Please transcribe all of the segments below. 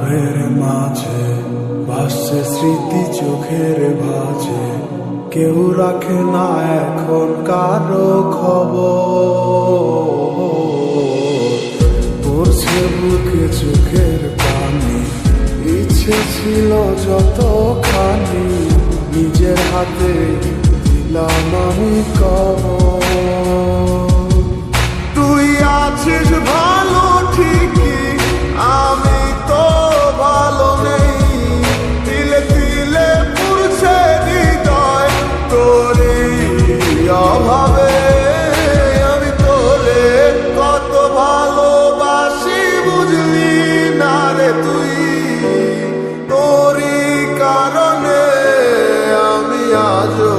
আবের মাঝে ভাসছে স্মৃতি চোখের ভাঁজে, কেউ রাখে না এখন কারো খবর। পড়ছে বুকে চোখের পানি, ইচ্ছে ছিল যতখানি, নিজের হাতে দিলাম আমি কবর। তুই আছিস ভালো ঠিকই, আমি তো ভালো নেই, তিলে তিলে পুড়ছে হৃদয় তোরই অভাবে। আমি তোরে কত ভালোবাসি বুঝলি না রে তুই, তোরই কারণে আমি আজও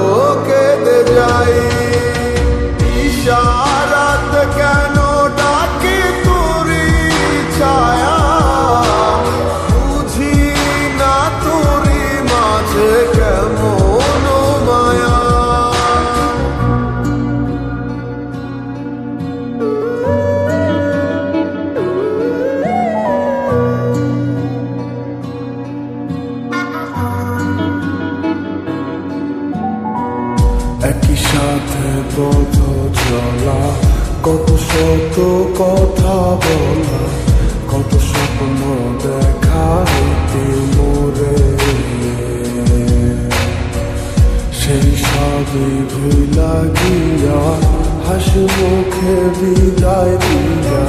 কেঁদে যাই। ইশারাত কেন ডাকি তোরই ছায়া, বুঝি না তোরই মাঝে কেমন মায়া। একই সাথে পথ চলা, কত শত কথা বলা, কত স্বপ্ন দেখা হইতে মোরে, সেই সবই ভুলা গিয়া হাসি মুখে বিদায় দিয়া,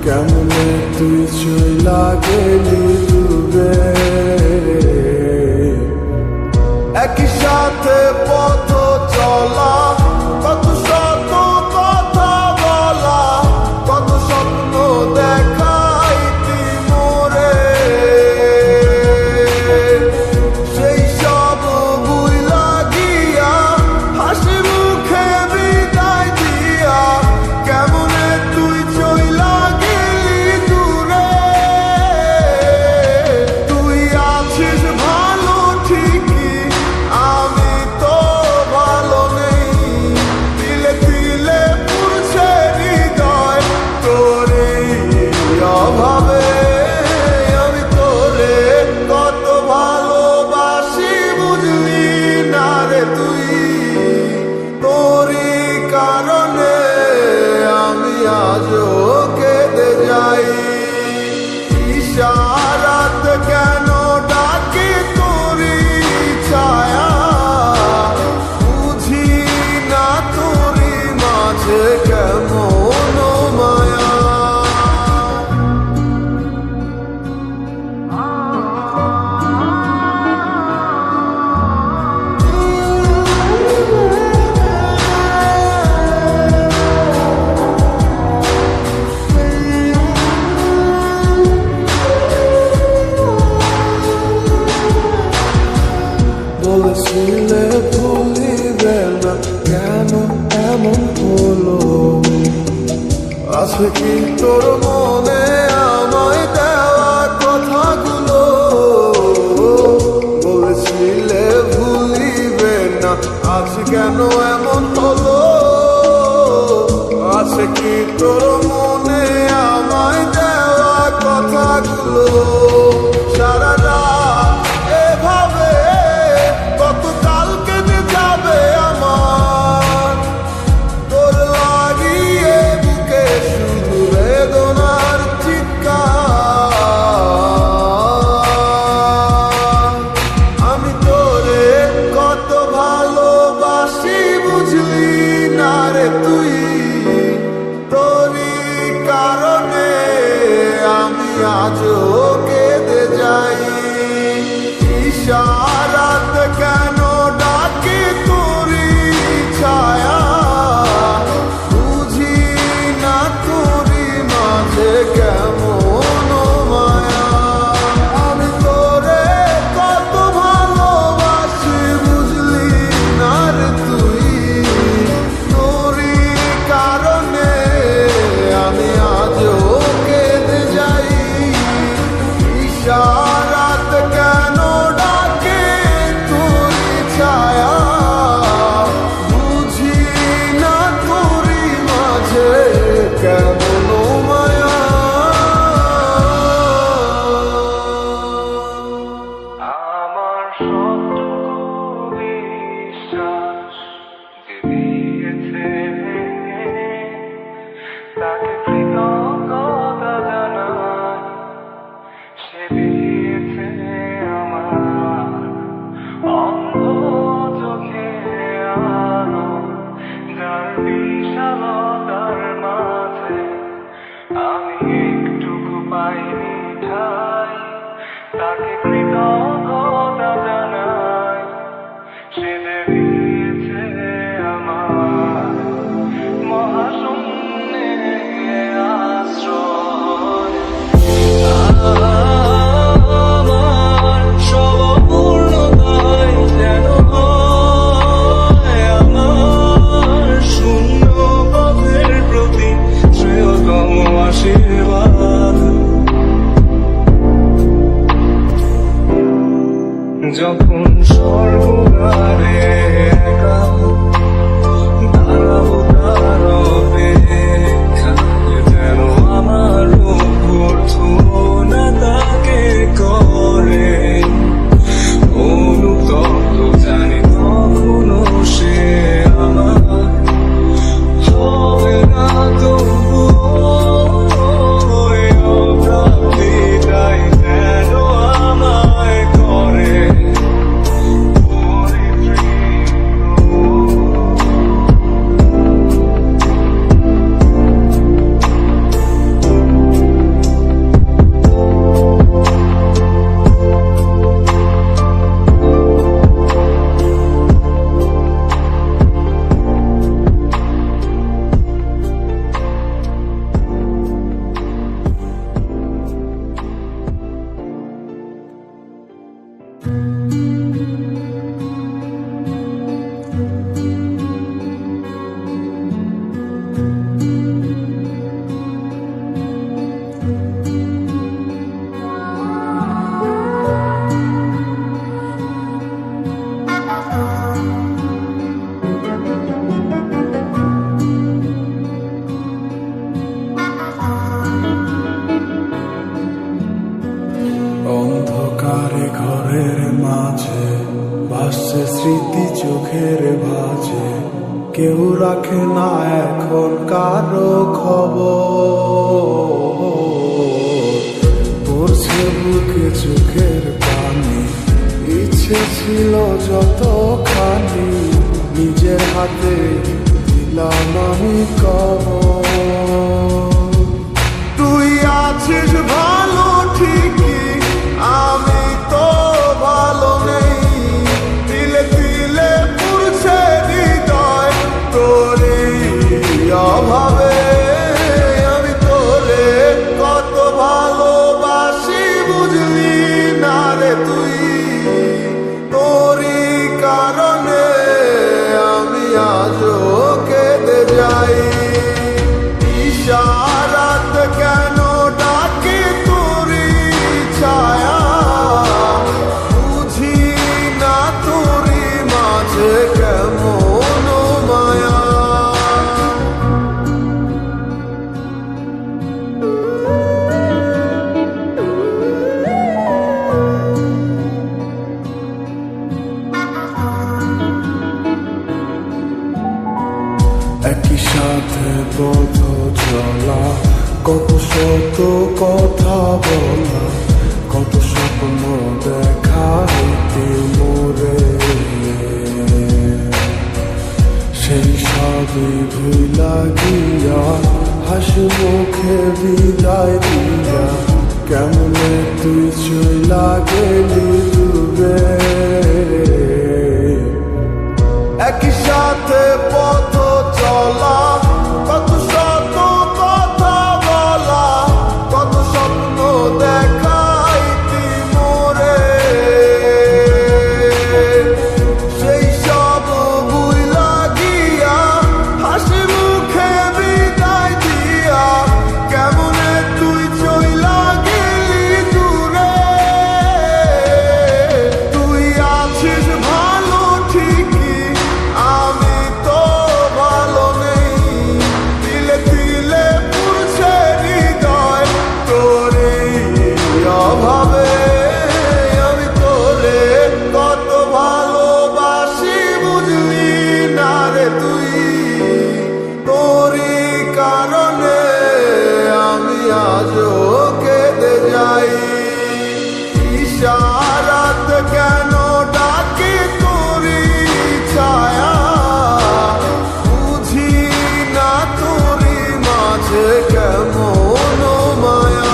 কেমনে তুই চইলা গেলি দূরে। একই সাথে পথ চলা, কত শত কথা বলা, কত স্বপ্ন দেখাইতি মোরে, সেই সব ভুইলা গিয়া হাসি মুখে বিদায় দিয়া, কেমনে তুই চইলা গেলি দূরে। তুই আছিস ভালো ঠিকই, আমি তো ভালো নেই, তিলে তিলে পুড়ছে হৃদয় তোরই অভাবে। আমি তোরে কত ভালোবাসি বুঝলি না রে তুই, তোরই কারণে আমি আজও কেঁদে যাই। ইশারাত কেন ডাকি তোরই ছায়া, বুঝি না তোরই মাঝে কেমন মায়া। বলেছিলে ভুলিবে না, কেন এমন হলো? আছে কি তোর মনে আমায় দেওয়া কথাগুলো? বলেছিলে ভুলিবে না, আজ কেন এমন হলো? আছে কি তোর মনে আমায় দেওয়া কথাগুলো? সারা রাত এভাবে কত কাল কেটে যাবে আমার, তোর লাগিয়ে বুকে শুধু বেদনার চিৎকার। আমি তোরে কত ভালোবাসি বুঝলি না রে তুই, তোরই কারণে আমি আজও কেঁদে যাই। ইশারাত কেন ডাকি তোরই ছায়া, বুঝি না তোরই মাঝে কেমন মায়া। আমি তোরে কত ভালোবাসি বুঝলি না রে তুই, তোরই কারণে আমি আজও কেঁদে যাই। ইশারাত কেন ডাকে তোরই ছায়া, বুঝি না তোরই মাঝে কেমন মায়া। যখন স্বর্গদ্বারে একা দাঁড়াবো তার অপেক্ষায়, যেন আমার অভ্যর্থনা তাকে করে অনুতপ্ত, জানি কখনো সে আমার হবে না, তবুও ওই অপ্রাপ্তিটাই যেন আমায় করে অন্ধকারে ঘরের মাঝে ভাসছে স্মৃতি চোখের ভাঁজে, কেউ রাখে না এখন কারো খবর। পড়ছে বুকে চোখের পানি, ইচ্ছে ছিল যতখানি, নিজের হাতে দিলাম আমি কবর। তুই আছিস ভালো ঠিকই, আমি তো ভালো নেই, তিলে তিলে পুড়ছে হৃদয় তোরই অভাবে। আমি তোরে কত ভালোবাসি বুঝলি না রে তুই, তোরই কারণে আমি আজও কেঁদে যাই। ইশারাত কেন ডাকে তোরই ছায়া, বুঝি না তোরই মাঝে কেমন মায়া। একই সাথে পথ চলা, কত শত কথা বলা, কত স্বপ্ন দেখা হইতে মোরে, সেই সবই ভুলা গিয়া হাসি মুখে বিদায় দিয়া, কেমনে তুই চইলা গেলি ডুবে। একই সাথে পথ চলা, কত শত কথা বলা, কত স্বপ্ন দেখাইতি মোরে, সেই সব ভুইলা গিয়া হাসি মুখে বিদায় দিয়া, কেমনে তুই চইলা গেলি দূরে। তুই আছিস ভালো ঠিকই, আমি তো ভালো নেই, তিলে তিলে পুড়ছে হৃদয় তোরই অভাবে। আমি তোরে কত ভালোবাসি বুঝলি না রে তুই, তোরই কারণে আমি আজও কেঁদে যাই। ইশারাত কেন ডাকে তোরই ছায়া, বুঝি না তোরই মাঝে কেমন মায়া।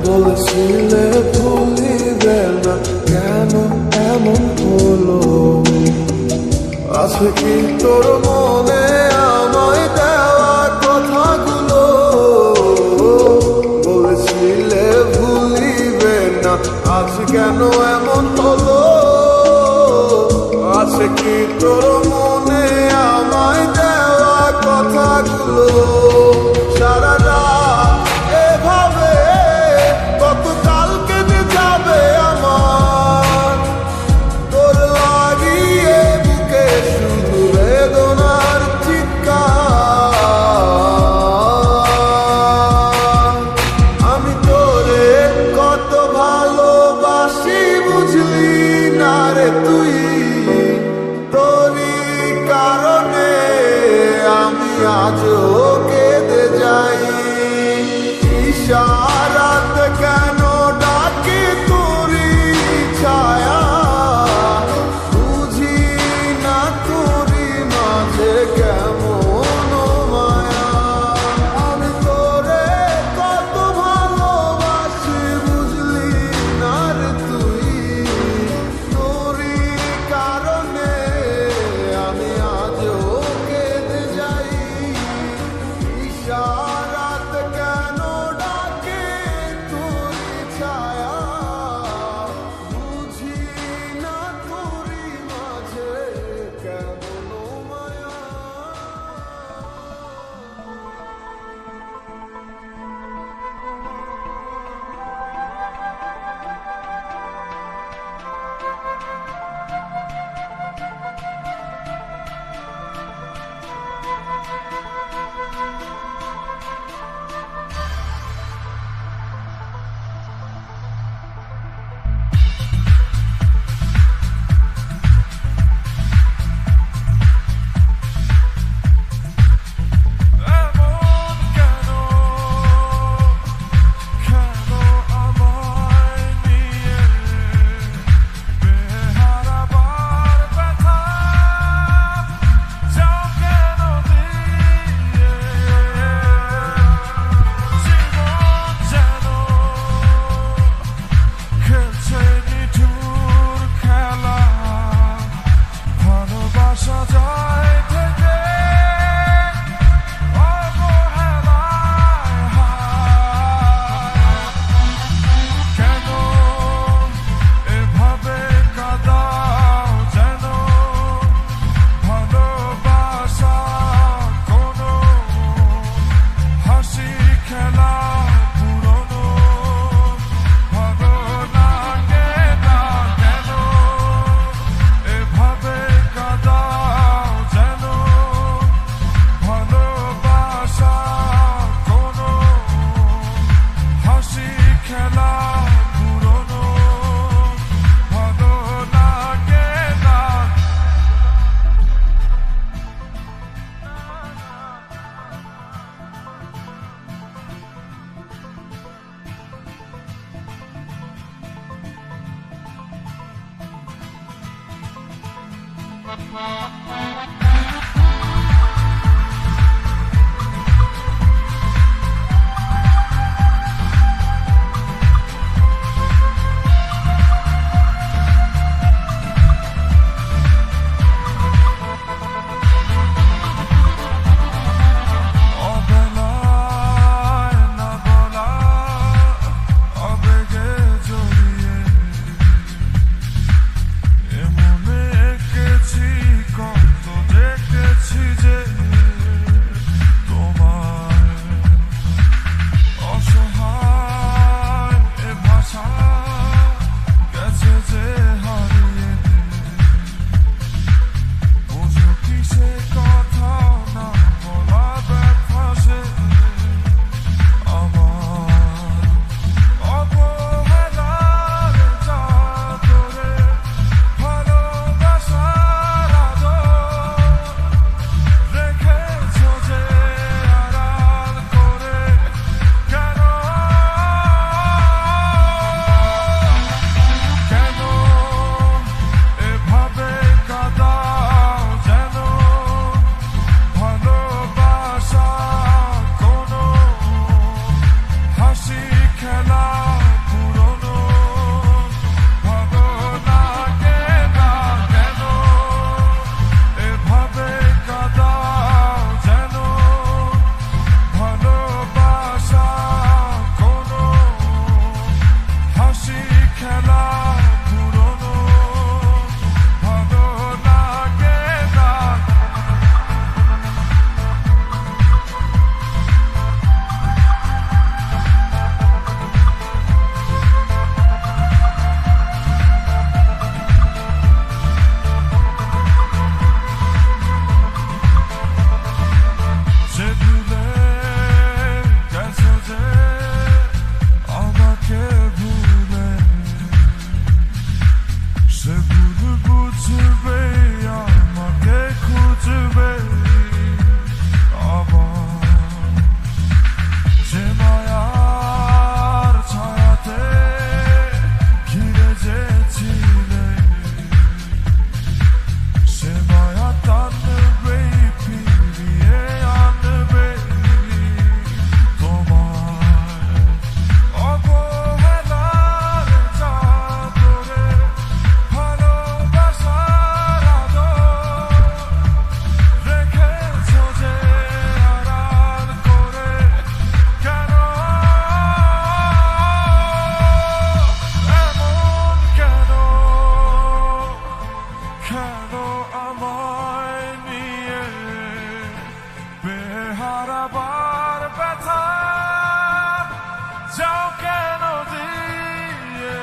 বলেছিলে ভুলিবে না, কেন এমন হলো? আছে কি তোর মনে আমায় দেওয়া কথাগুলো? আজও কেঁদে যাই ইশারাত কেন ডাকে তোরি ছায়া বুঝি না তোরি মাঝে কেমন মায়া আমি তোরে কত ভালোবাসি বুঝলি না রে তুই তোরি কারণে আমি আজও কেঁদে যাই ইশারাত কেন ডাকে তোরি ছায়া বুঝি না তোরি মাঝে কেমন মায়া এমন কেন কেন আমায় নিয়ে বেহারাবার ব্যথা যাও কেন দিয়ে জীবন যেন খেলছে নিঠুর খেলা ভালোবাসা যায় থেকে অবহেলায় হায় কেন এভাবে কাঁদাও যেন ভালোবাসা কোনো হাসি খেলা পুরনো ভালো লাগে না কেন এভাবে কাঁদাও যেন ভালোবাসা কোনো হাসি খেলা পুরনো ভালো লাগে না অবেলায় না বলা আবেগে জড়িয়ে এমনে এঁকেছি কত আবার ব্যথা যাও কেন দিয়ে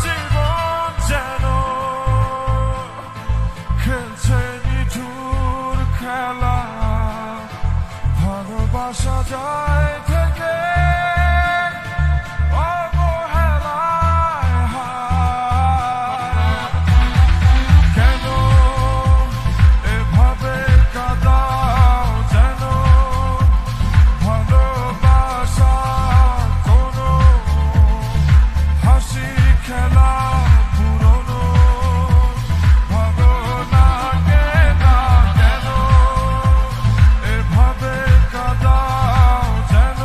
জীবন যেন খেলছে নিঠুর খেলা ভালোবাসা যায় থেকে অবহেলায় হায়। কেন এভাবে কাঁদাও যেন ভালোবাসা কোনো হাসি খেলা পুরনো ভালো লাগে না। কেন এভাবে কাঁদাও যেন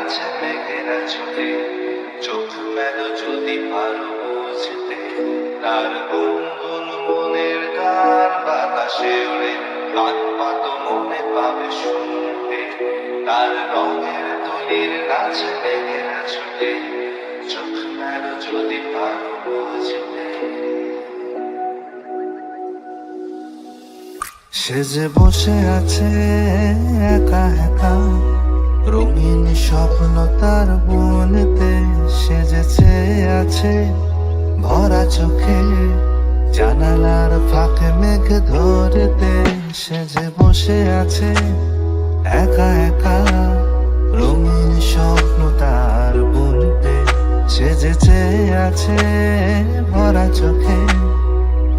নাচে মেঘেরা ছুটে, চোখ মেলো যদি পারো বুঝতে, তার গুনগুন মনের গান বাতাসে ওড়ে, কান পাতো মনে পাবে শুনতে, তার রঙের তুলির নাচে মেঘেরা ছুটে, চোখ মেলো যদি পারো বুঝতে। সে যে বসে আছে একা একা, রঙিন স্বপ্ন তার বনেতে, সে যে চেয়ে আছে ভরা চোখে, জানালার ফাঁকে মেঘ ধরতে। সে যে বসে আছে একা একা, রঙিন স্বপ্ন তার বনেতে, সে যে চেয়ে আছে ভরা চোখে,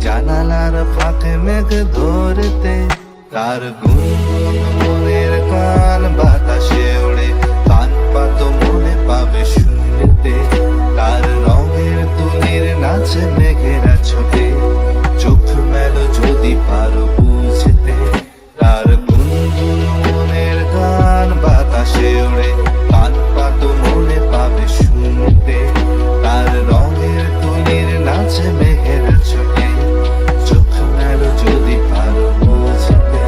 জানালার ফাঁকে মেঘ ধরতে। তার গুনগুন মনের গান বাতাসে ওড়ে, কান পাতো মনে পাবে শুনতে, তার রঙের তুলির নাচে মেঘেরা ছোটে, চোখ মেলো যদি পারো বুঝতে। তার গুনগুন মনের গান বাতাসে ওড়ে, কান পাতো মনে পাবে শুনতে, তার রঙের তুলির নাচে মেঘেরা ছোটে, চোখ মেলো যদি পারো বুঝতে।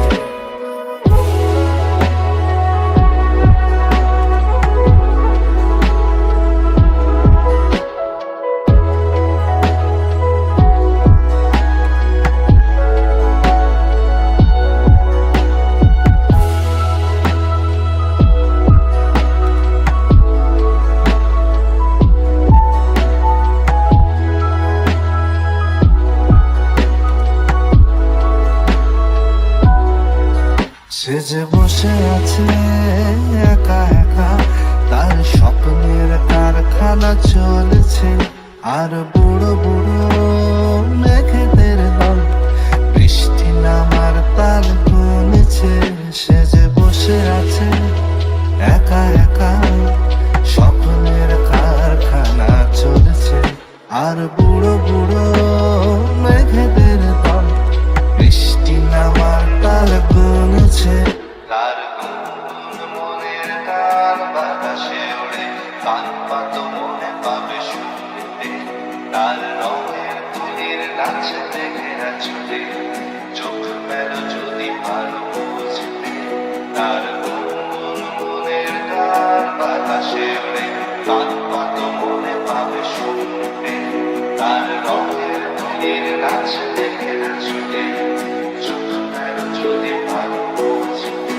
সে যে বসে আছে একা একা, তার স্বপ্নের কারখানা চলছে, আর বুড়ো বুড়ো মেঘেদের দল বৃষ্টি নামার তাল গুনছে। সে যে বসে আছে একা একা, স্বপ্নের কারখানা চলছে, আর বুড়ো বুড়ো মেঘেদের দল বৃষ্টি নামার তাল গুনছে। তার গুনগুন মনের গান বাতাসে ওড়ে, কান পাতো মনে পাবে শুনতে, তার রঙের তুলির নাচে মেঘেরা ছুটে, চোখ মেলো যদি পারো বুঝতে। তার গুনগুন মনের গান বাতাসে ওড়ে, কান পাতো মনে পাবে শুনতে, তার রঙের তুলির নাচে মেঘেরা ছুটে, চোখ মেলো যদি পারো বুঝতে।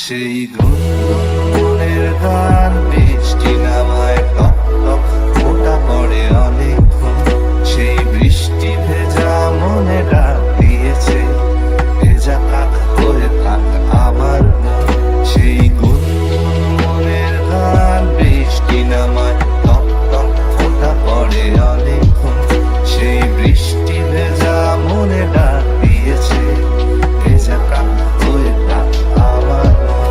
সেই গুনগুন মনের গান বৃষ্টি নামায়, টপ টপ ফোঁটা পড়ে অনেকক্ষণ, সেই বৃষ্টি ভেজা মনে ডাক দিয়েছে, ভেজা কাক হয়ে থাক আমার মন। সেই গুনগুন মনের গান বৃষ্টি নামায়, টপ টপ ফোঁটা পড়ে অনেকক্ষণ, সেই বৃষ্টি ভেজা মনে ডাক দিয়েছে, ভেজা কাক হয়ে থাক আমার মন।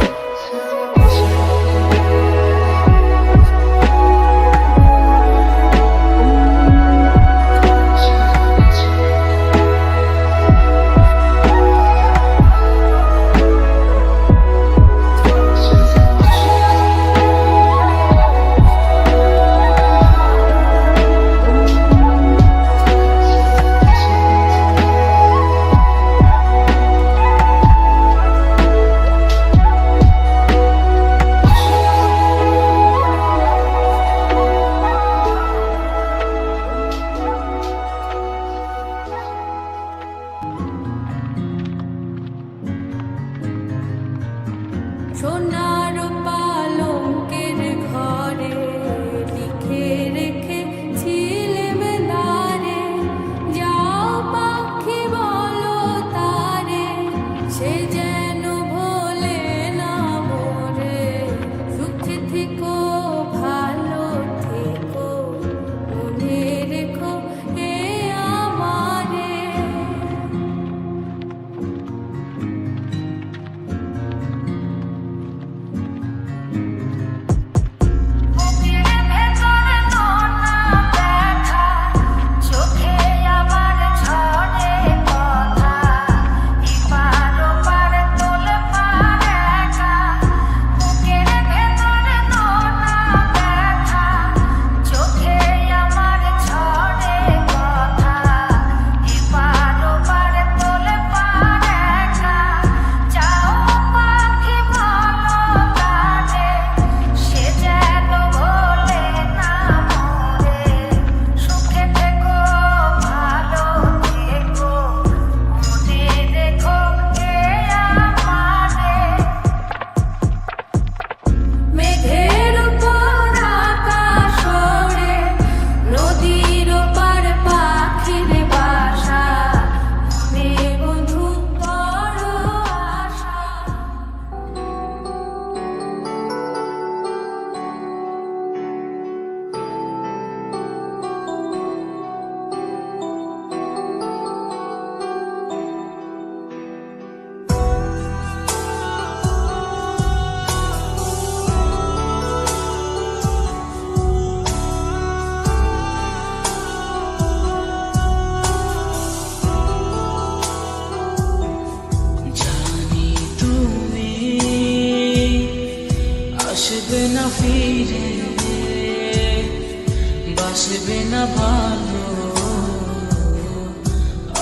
বাসবে না ভালো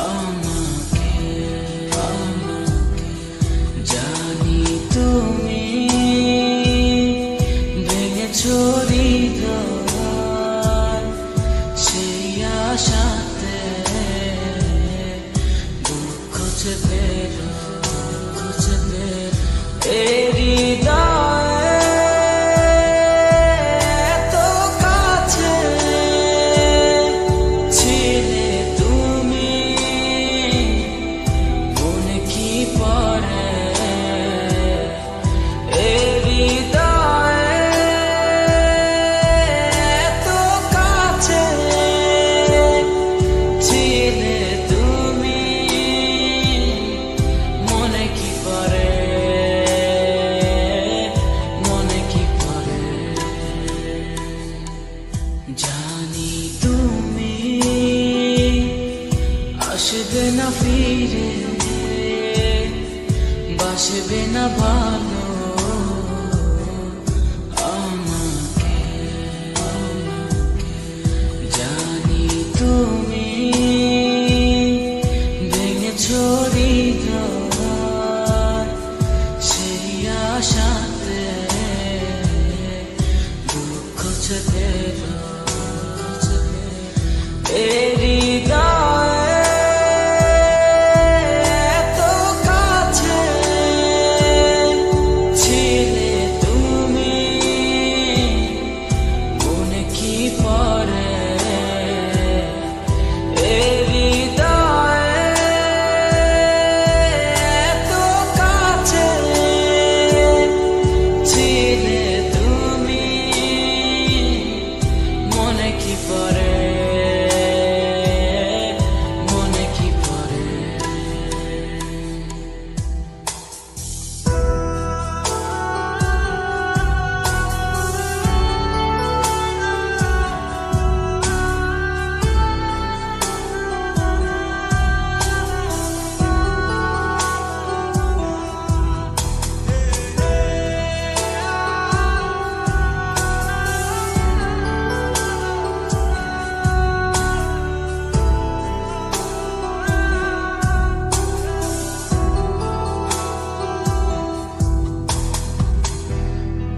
আমাকে জানি তুমি ভেঙেছো হৃদয় সেই আশাতে দুঃখ চেপে জানি তুমি আসবে না ফিরে বাসবে না ভালো আমাকে জানি তুমি ভেঙেছো হৃদয় সেই আশাতে দুঃখ চেপে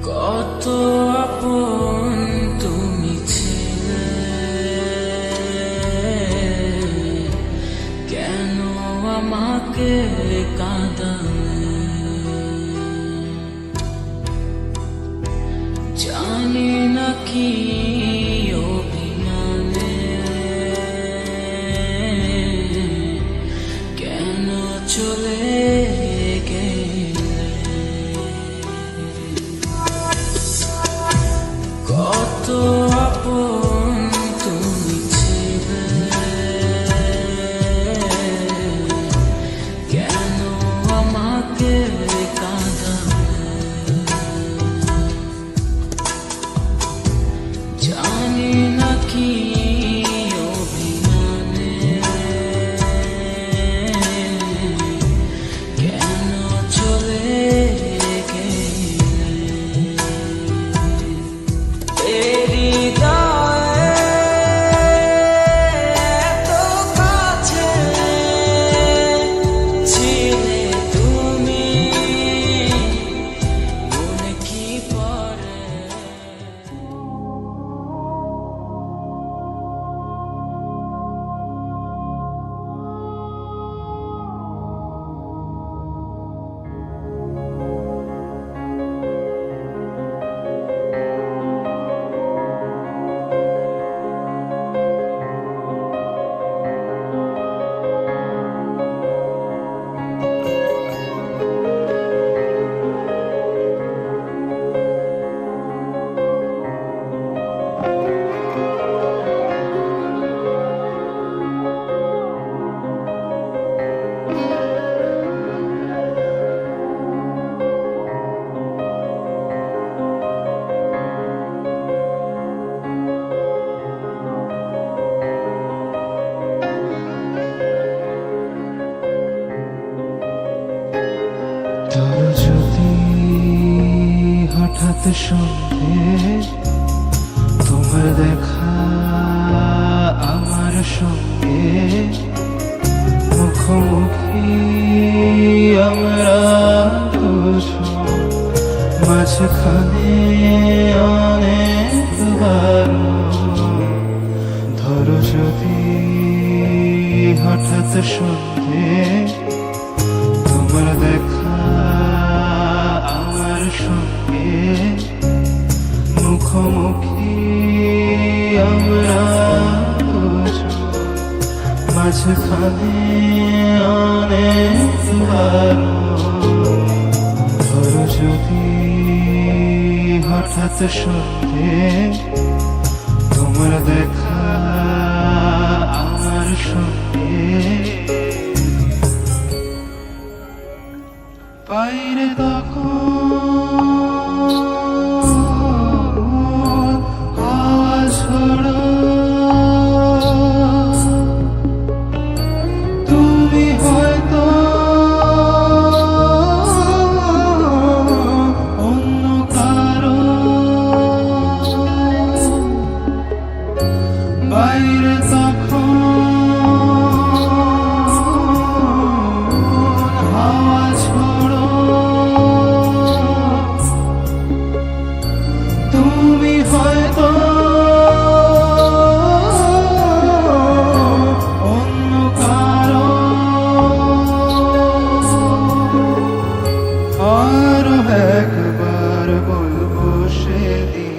কত আপন তুমি ছিলে কেন আমাকে কাঁদালে জানি না কি অভিমানে কেন চলে কত আপন তুমি ছিলে কেন আমাকে কাঁদালে জানি না কি অভিমানে কেন চলে তোর যদি হঠাৎ সন্ধে তোমার দেখা সঙ্গে মুখোমুখি আমরা দুজন, মাঝখানে অনেকবার ধরো যদি হঠাৎ সন্ধে তোমার দেখা আমার সঙ্গে, মুখোমুখি আমরা দুজন, মাঝখানে অনেকবার ধরো যদি হঠাৎ সন্ধে তোমার দেখা আমার সঙ্গে, বাইরে তখন আওয়াজ হলো, তুমি হয়তো অন্য কারো, বাইরে তখন আওয়াজ হলো, তুমি হয়তো অন্য কারো। আরো একবার বলবো সেদিন,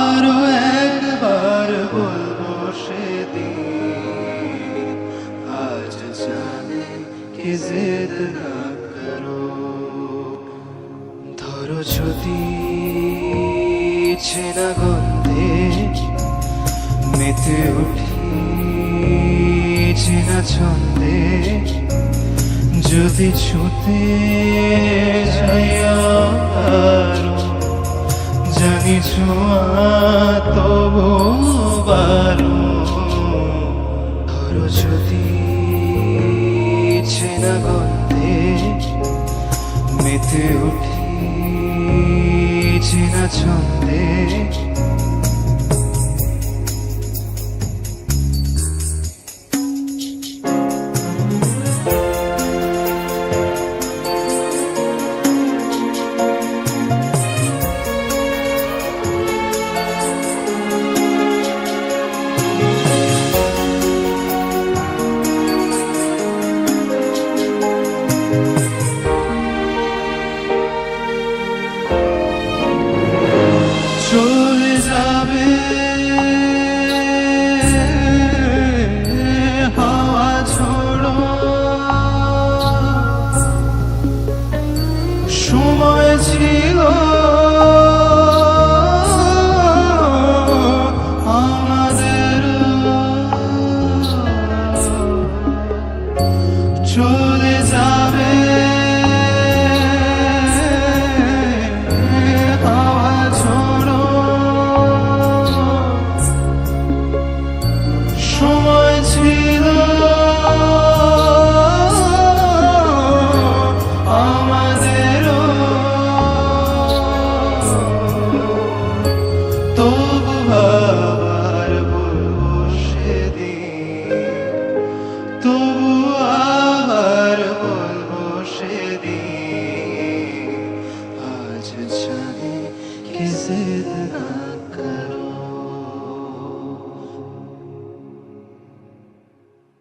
আরো একবার বলবো সেদিন, আজ জানে কি জেদ না করো। ধরো যদি চেনা গন্ধে মেতে উঠি চেনা ছন্দে, যদি ছুতে যাইয়া পারো, জানি ছোঁয়া তবু বারো। ধরো যদি চেনা গন্ধে মেতে উঠি চেনা ছন্দে,